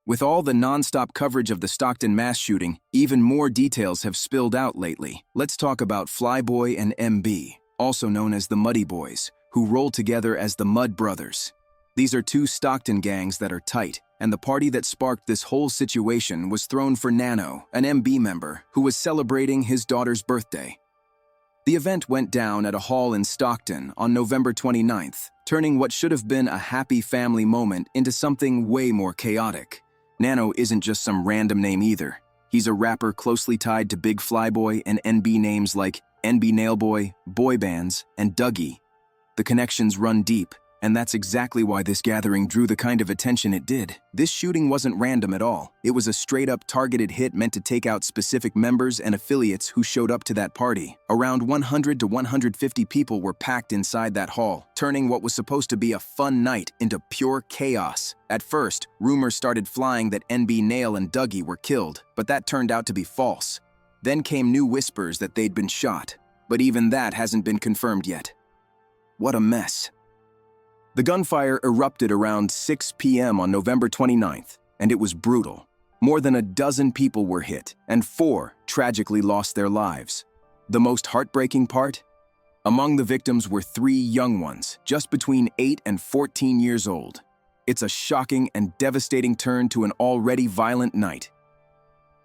With all the non-stop coverage of the Stockton mass shooting, even more details have spilled out lately. Let's talk about Flyboy and MB, also known as the Muddy Boys, who roll together as the Mud Brothers. These are two Stockton gangs that are tight, and the party that sparked this whole situation was thrown for Nano, an MB member who was celebrating his daughter's birthday. The event went down at a hall in Stockton on November 29th, turning what should have been a happy family moment into something way more chaotic. Nano isn't just some random name either. He's a rapper closely tied to Big Flyboy and NB names like NB Nailboy, Boy Bands, and Dougie. The connections run deep, and that's exactly why this gathering drew the kind of attention it did. This shooting wasn't random at all. It was a straight-up targeted hit meant to take out specific members and affiliates who showed up to that party. Around 100 to 150 people were packed inside that hall, turning what was supposed to be a fun night into pure chaos. At first, rumors started flying that NB Nail and Dougie were killed, but that turned out to be false. Then came new whispers that they'd been shot, but even that hasn't been confirmed yet. What a mess. The gunfire erupted around 6 p.m. on November 29th, and it was brutal. More than a dozen people were hit, and 4 tragically lost their lives. The most heartbreaking part? Among the victims were 3 young ones, just between 8 and 14 years old. It's a shocking and devastating turn to an already violent night.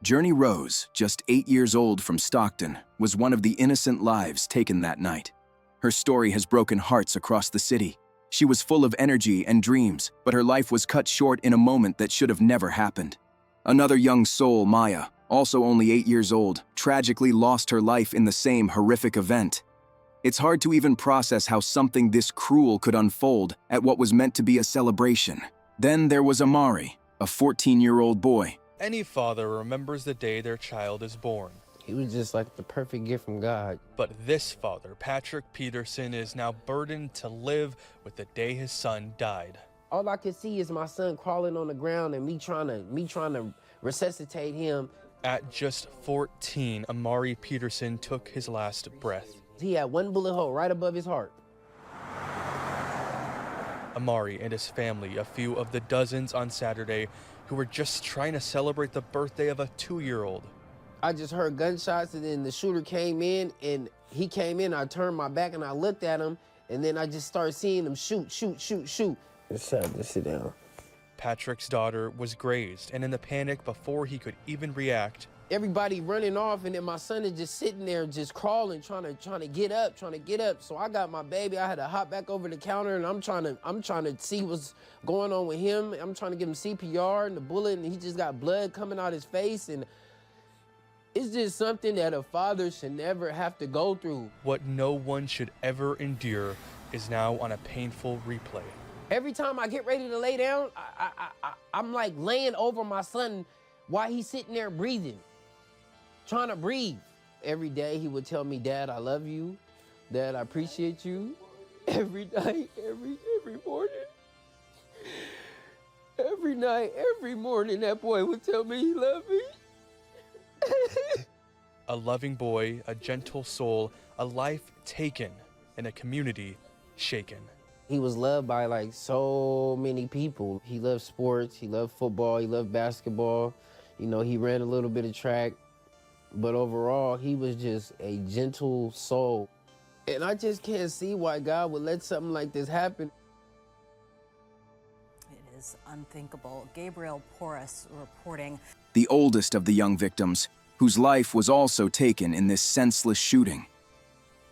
Journey Rose, just 8 years old from Stockton, was one of the innocent lives taken that night. Her story has broken hearts across the city. She was full of energy and dreams, but her life was cut short in a moment that should have never happened. Another young soul, Maya, also only 8 years old, tragically lost her life in the same horrific event. It's hard to even process how something this cruel could unfold at what was meant to be a celebration. Then there was Amari, a 14-year-old boy. Any father remembers the day their child is born. He was just like the perfect gift from God. But this father, Patrick Peterson, is now burdened to live with the day his son died. All I could see is my son crawling on the ground and me trying to resuscitate him. At just 14, Amari Peterson took his last breath. He had one bullet hole right above his heart. Amari and his family, a few of the dozens on Saturday, who were just trying to celebrate the birthday of a 2-year-old. I just heard gunshots, and then the shooter came in, and he came in. I turned my back, and I looked at him, and then I just started seeing him shoot. Just sit down. Patrick's daughter was grazed, and in the panic before he could even react, everybody running off, and then my son is just sitting there, just crawling, trying to get up. So I got my baby. I had to hop back over the counter, and I'm trying to see what's going on with him. I'm trying to give him CPR and the bullet, and he just got blood coming out his face, and it's just something that a father should never have to go through. What no one should ever endure is now on a painful replay. Every time I get ready to lay down, I'm like laying over my son while he's sitting there breathing, trying to breathe. Every day he would tell me, "Dad, I love you. Dad, I appreciate you." Every night, every morning. Every night, every morning, that boy would tell me he loved me. A loving boy, a gentle soul, a life taken, and a community shaken. He was loved by like so many people. He loved sports, he loved football, he loved basketball. You know, he ran a little bit of track, but overall, he was just a gentle soul. And I just can't see why God would let something like this happen. It is unthinkable. Gabriel Porras reporting. The oldest of the young victims, whose life was also taken in this senseless shooting.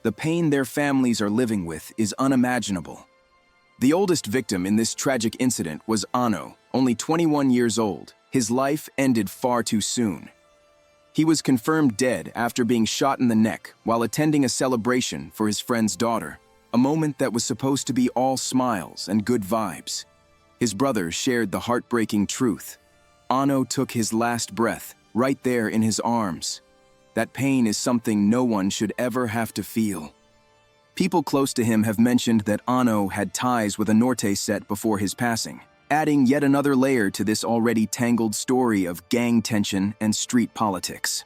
The pain their families are living with is unimaginable. The oldest victim in this tragic incident was Ano, only 21 years old. His life ended far too soon. He was confirmed dead after being shot in the neck while attending a celebration for his friend's daughter, a moment that was supposed to be all smiles and good vibes. His brother shared the heartbreaking truth. Ano took his last breath right there in his arms. That pain is something no one should ever have to feel. People close to him have mentioned that Ano had ties with a Norte set before his passing, adding yet another layer to this already tangled story of gang tension and street politics.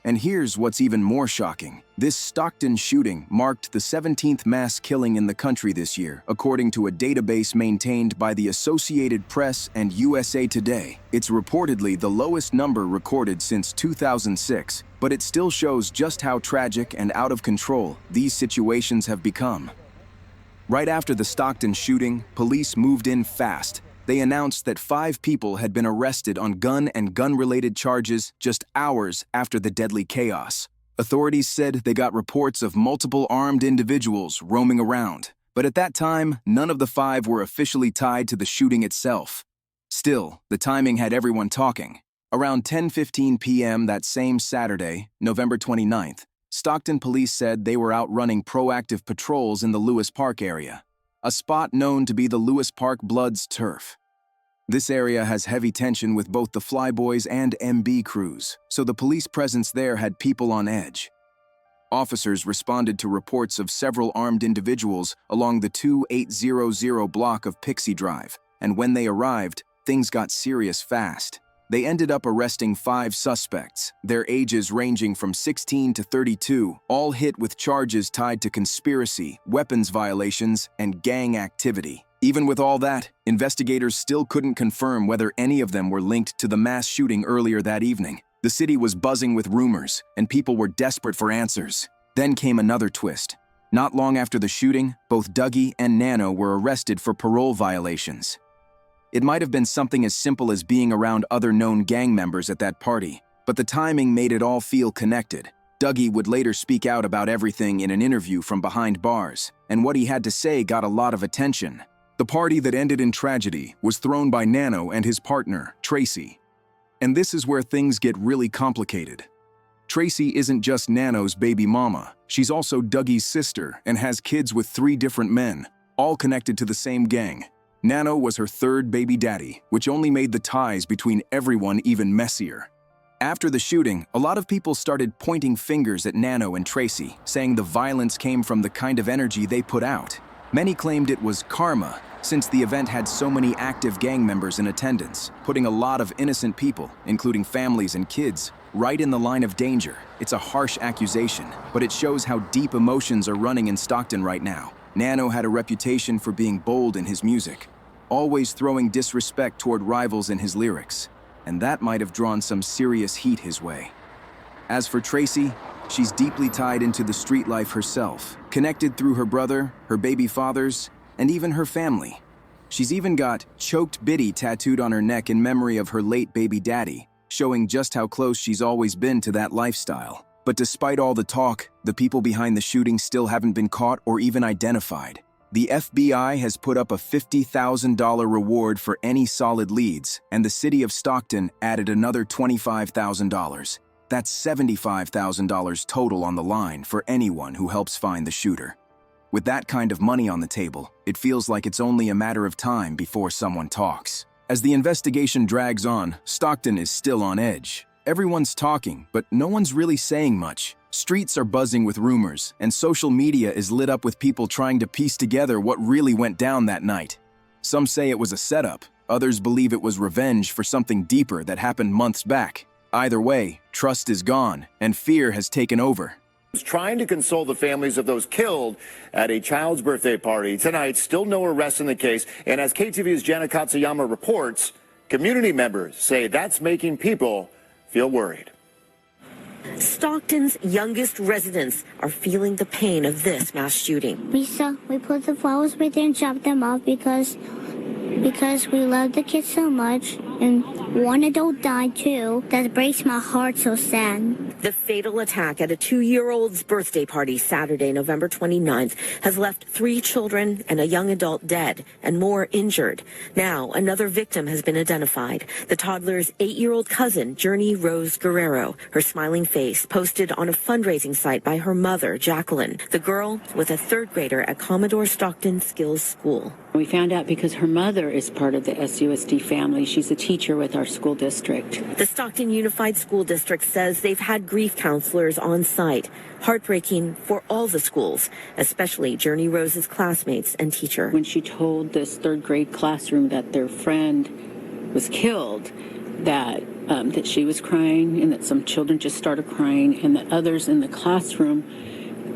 And here's what's even more shocking. This Stockton shooting marked the 17th mass killing in the country this year, according to a database maintained by the Associated Press and USA Today. It's reportedly the lowest number recorded since 2006, but it still shows just how tragic and out of control these situations have become. Right after the Stockton shooting, police moved in fast. They announced that 5 people had been arrested on gun and gun-related charges just hours after the deadly chaos. Authorities said they got reports of multiple armed individuals roaming around, but at that time, none of the 5 were officially tied to the shooting itself. Still, the timing had everyone talking. Around 10:15 p.m. that same Saturday, November 29th, Stockton police said they were out running proactive patrols in the Lewis Park area, a spot known to be the Lewis Park Bloods turf. This area has heavy tension with both the Flyboys and MB crews, so the police presence there had people on edge. Officers responded to reports of several armed individuals along the 2800 block of Pixie Drive, and when they arrived, things got serious fast. They ended up arresting 5 suspects, their ages ranging from 16 to 32, all hit with charges tied to conspiracy, weapons violations, and gang activity. Even with all that, investigators still couldn't confirm whether any of them were linked to the mass shooting earlier that evening. The city was buzzing with rumors, and people were desperate for answers. Then came another twist. Not long after the shooting, both Dougie and Nano were arrested for parole violations. It might have been something as simple as being around other known gang members at that party, but the timing made it all feel connected. Dougie would later speak out about everything in an interview from behind bars, and what he had to say got a lot of attention. The party that ended in tragedy was thrown by Nano and his partner, Tracy. And this is where things get really complicated. Tracy isn't just Nano's baby mama, she's also Dougie's sister and has kids with 3 different men, all connected to the same gang. Nano was her 3rd baby daddy, which only made the ties between everyone even messier. After the shooting, a lot of people started pointing fingers at Nano and Tracy, saying the violence came from the kind of energy they put out. Many claimed it was karma, since the event had so many active gang members in attendance, putting a lot of innocent people, including families and kids, right in the line of danger. It's a harsh accusation, but it shows how deep emotions are running in Stockton right now. Nano had a reputation for being bold in his music, always throwing disrespect toward rivals in his lyrics, and that might have drawn some serious heat his way. As for Tracy, she's deeply tied into the street life herself, connected through her brother, her baby fathers, and even her family. She's even got "Choked Biddy" tattooed on her neck in memory of her late baby daddy, showing just how close she's always been to that lifestyle. But despite all the talk, the people behind the shooting still haven't been caught or even identified. The FBI has put up a $50,000 reward for any solid leads, and the city of Stockton added another $25,000. That's $75,000 total on the line for anyone who helps find the shooter. With that kind of money on the table, it feels like it's only a matter of time before someone talks. As the investigation drags on, Stockton is still on edge. Everyone's talking, but no one's really saying much. Streets are buzzing with rumors, and social media is lit up with people trying to piece together what really went down that night. Some say it was a setup, others believe it was revenge for something deeper that happened months back. Either way, trust is gone, and fear has taken over. Trying to console the families of those killed at a child's birthday party. Tonight, still no arrests in the case, and as KTVU's Jana Katsuyama reports, community members say that's making people feel worried. Stockton's youngest residents are feeling the pain of this mass shooting. We put the flowers right there and chopped them off because we love the kids so much, and one adult died too. That breaks my heart so sad. The fatal attack at a 2-year-old's birthday party Saturday, November 29th, has left 3 children and a young adult dead and more injured. Now, another victim has been identified. The toddler's 8-year-old cousin, Journey Rose Guerrero, her smiling face posted on a fundraising site by her mother, Jacqueline. The girl was a 3rd grader at Commodore Stockton Skills School. We found out because her mother is part of the SUSD family. She's a teacher with our school district. The Stockton Unified School District says they've had grief counselors on site. Heartbreaking for all the schools, especially Journey Rose's classmates and teacher. When she told this 3rd grade classroom that their friend was killed, that that she was crying and that some children just started crying and that others in the classroom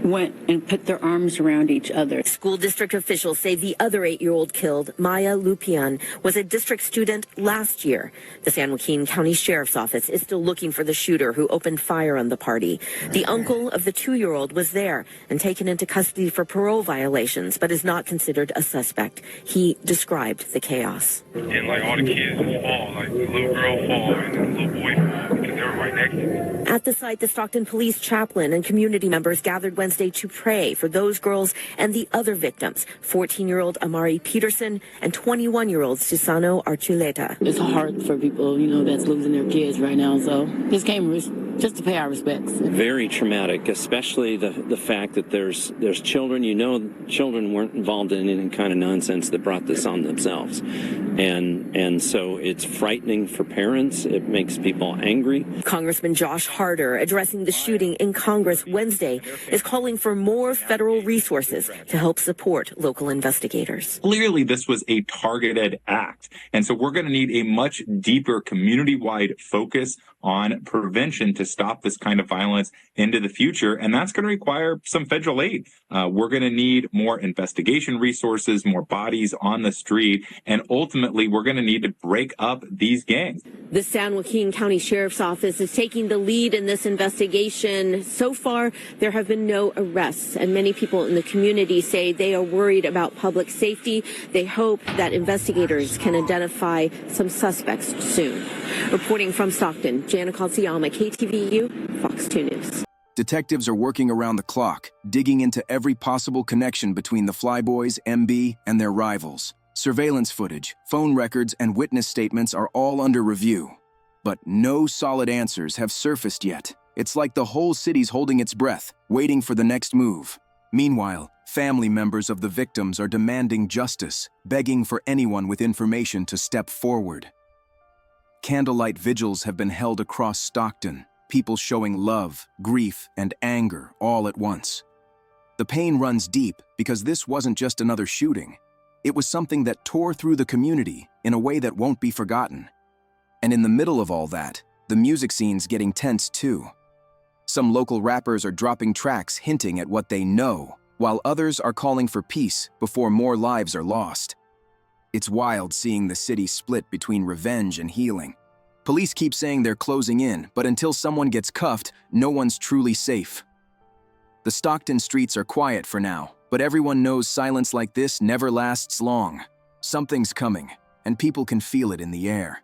went and put their arms around each other. School district officials say the other 8-year-old killed, Maya Lupian, was a district student last year. The San Joaquin County Sheriff's Office is still looking for the shooter who opened fire on the party. The uncle of the 2-year-old was there and taken into custody for parole violations, but is not considered a suspect. He described the chaos. And like all the kids just fall, like the little girl fall and the little boy fall because they were right next to me. At the site, the Stockton police chaplain and community members gathered Wednesday to pray for those girls and the other victims, 14-year-old Amari Peterson and 21-year-old Susano Archuleta. It's hard for people, that's losing their kids right now, so this came just to pay our respects. Very traumatic, especially the fact that there's children, children weren't involved in any kind of nonsense that brought this on themselves. And so it's frightening for parents. It makes people angry. Congressman Josh Harder, addressing the shooting in Congress Wednesday, is calling for more federal resources to help support local investigators. Clearly, this was a targeted act. And so we're going to need a much deeper community-wide focus on prevention to stop this kind of violence into the future. And that's going to require some federal aid. We're going to need more investigation resources, more bodies on the street, and ultimately we're going to need to break up these gangs. The San Joaquin County Sheriff's Office is taking the lead in this investigation. So far, there have been no arrests, and many people in the community say they are worried about public safety. They hope that investigators can identify some suspects soon. Reporting from Stockton, Jana Katsuyama, KTVU, Fox 2 News. Detectives are working around the clock, digging into every possible connection between the Flyboys, MB, and their rivals. Surveillance footage, phone records, and witness statements are all under review. But no solid answers have surfaced yet. It's like the whole city's holding its breath, waiting for the next move. Meanwhile, family members of the victims are demanding justice, begging for anyone with information to step forward. Candlelight vigils have been held across Stockton, people showing love, grief, and anger all at once. The pain runs deep because this wasn't just another shooting. It was something that tore through the community in a way that won't be forgotten. And in the middle of all that, the music scene's getting tense too. Some local rappers are dropping tracks hinting at what they know, while others are calling for peace before more lives are lost. It's wild seeing the city split between revenge and healing. Police keep saying they're closing in, but until someone gets cuffed, no one's truly safe. The Stockton streets are quiet for now, but everyone knows silence like this never lasts long. Something's coming, and people can feel it in the air.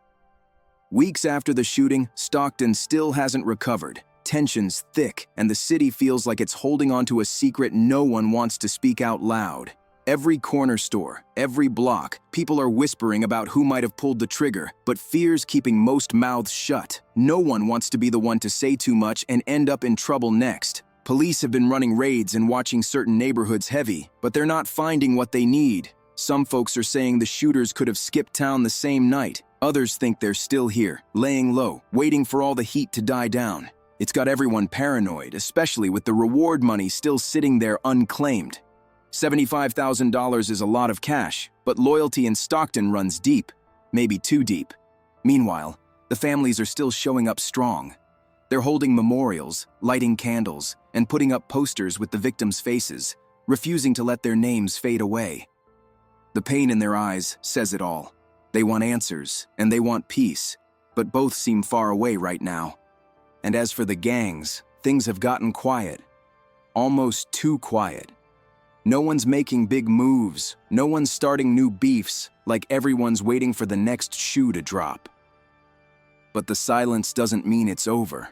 Weeks after the shooting, Stockton still hasn't recovered. Tension's thick, and the city feels like it's holding on to a secret no one wants to speak out loud. Every corner store, every block, people are whispering about who might have pulled the trigger, but fear's keeping most mouths shut. No one wants to be the one to say too much and end up in trouble next. Police have been running raids and watching certain neighborhoods heavy, but they're not finding what they need. Some folks are saying the shooters could have skipped town the same night. Others think they're still here, laying low, waiting for all the heat to die down. It's got everyone paranoid, especially with the reward money still sitting there unclaimed. $75,000 is a lot of cash, but loyalty in Stockton runs deep, maybe too deep. Meanwhile, the families are still showing up strong. They're holding memorials, lighting candles, and putting up posters with the victims' faces, refusing to let their names fade away. The pain in their eyes says it all. They want answers, and they want peace, but both seem far away right now. And as for the gangs, things have gotten quiet. Almost too quiet. No one's making big moves, no one's starting new beefs, like everyone's waiting for the next shoe to drop. But the silence doesn't mean it's over.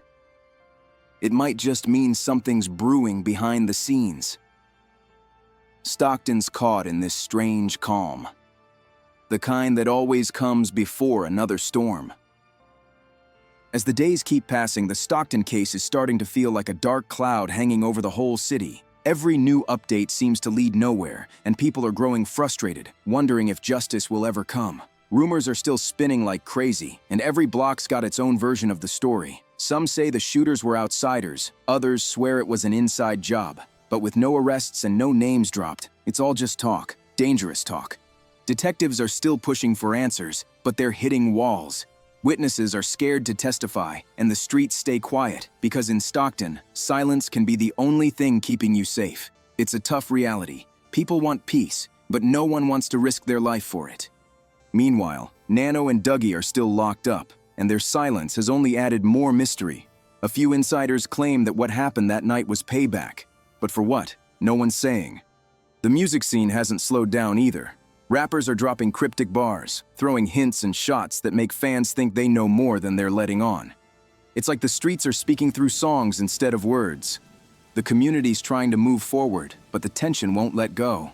It might just mean something's brewing behind the scenes. Stockton's caught in this strange calm. The kind that always comes before another storm. As the days keep passing, the Stockton case is starting to feel like a dark cloud hanging over the whole city. Every new update seems to lead nowhere, and people are growing frustrated, wondering if justice will ever come. Rumors are still spinning like crazy, and every block's got its own version of the story. Some say the shooters were outsiders, others swear it was an inside job. But with no arrests and no names dropped, it's all just talk, dangerous talk. Detectives are still pushing for answers, but they're hitting walls. Witnesses are scared to testify, and the streets stay quiet because in Stockton, silence can be the only thing keeping you safe. It's a tough reality. People want peace, but no one wants to risk their life for it. Meanwhile, Nano and Dougie are still locked up, and their silence has only added more mystery. A few insiders claim that what happened that night was payback, but for what? No one's saying. The music scene hasn't slowed down either. Rappers are dropping cryptic bars, throwing hints and shots that make fans think they know more than they're letting on. It's like the streets are speaking through songs instead of words. The community's trying to move forward, but the tension won't let go.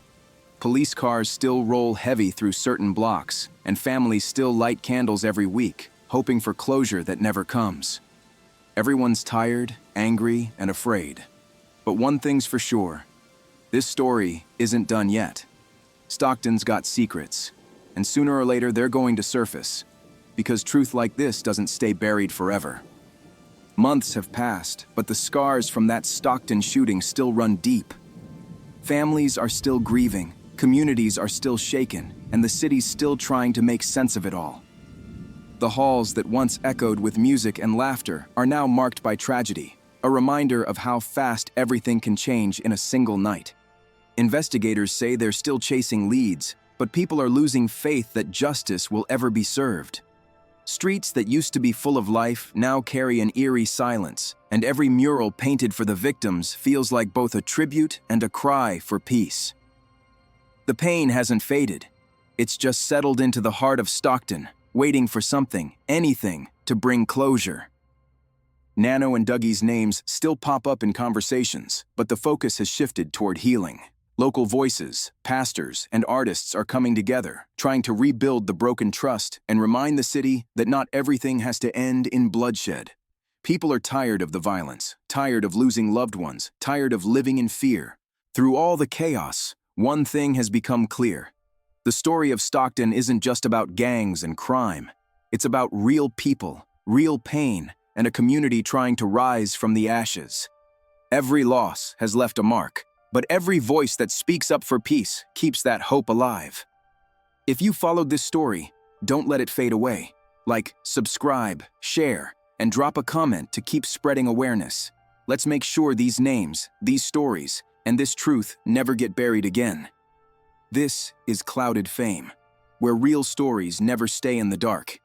Police cars still roll heavy through certain blocks, and families still light candles every week, hoping for closure that never comes. Everyone's tired, angry, and afraid. But one thing's for sure. This story isn't done yet. Stockton's got secrets, and sooner or later they're going to surface, because truth like this doesn't stay buried forever. Months have passed, but the scars from that Stockton shooting still run deep. Families are still grieving, communities are still shaken, and the city's still trying to make sense of it all. The halls that once echoed with music and laughter are now marked by tragedy, a reminder of how fast everything can change in a single night. Investigators say they're still chasing leads, but people are losing faith that justice will ever be served. Streets that used to be full of life now carry an eerie silence, and every mural painted for the victims feels like both a tribute and a cry for peace. The pain hasn't faded. It's just settled into the heart of Stockton, waiting for something, anything, to bring closure. Nano and Dougie's names still pop up in conversations, but the focus has shifted toward healing. Local voices, pastors, and artists are coming together, trying to rebuild the broken trust and remind the city that not everything has to end in bloodshed. People are tired of the violence, tired of losing loved ones, tired of living in fear. Through all the chaos, one thing has become clear. The story of Stockton isn't just about gangs and crime. It's about real people, real pain, and a community trying to rise from the ashes. Every loss has left a mark, but every voice that speaks up for peace keeps that hope alive. If you followed this story, don't let it fade away. Like, subscribe, share, and drop a comment to keep spreading awareness. Let's make sure these names, these stories, and this truth never get buried again. This is Clouded Fame, where real stories never stay in the dark.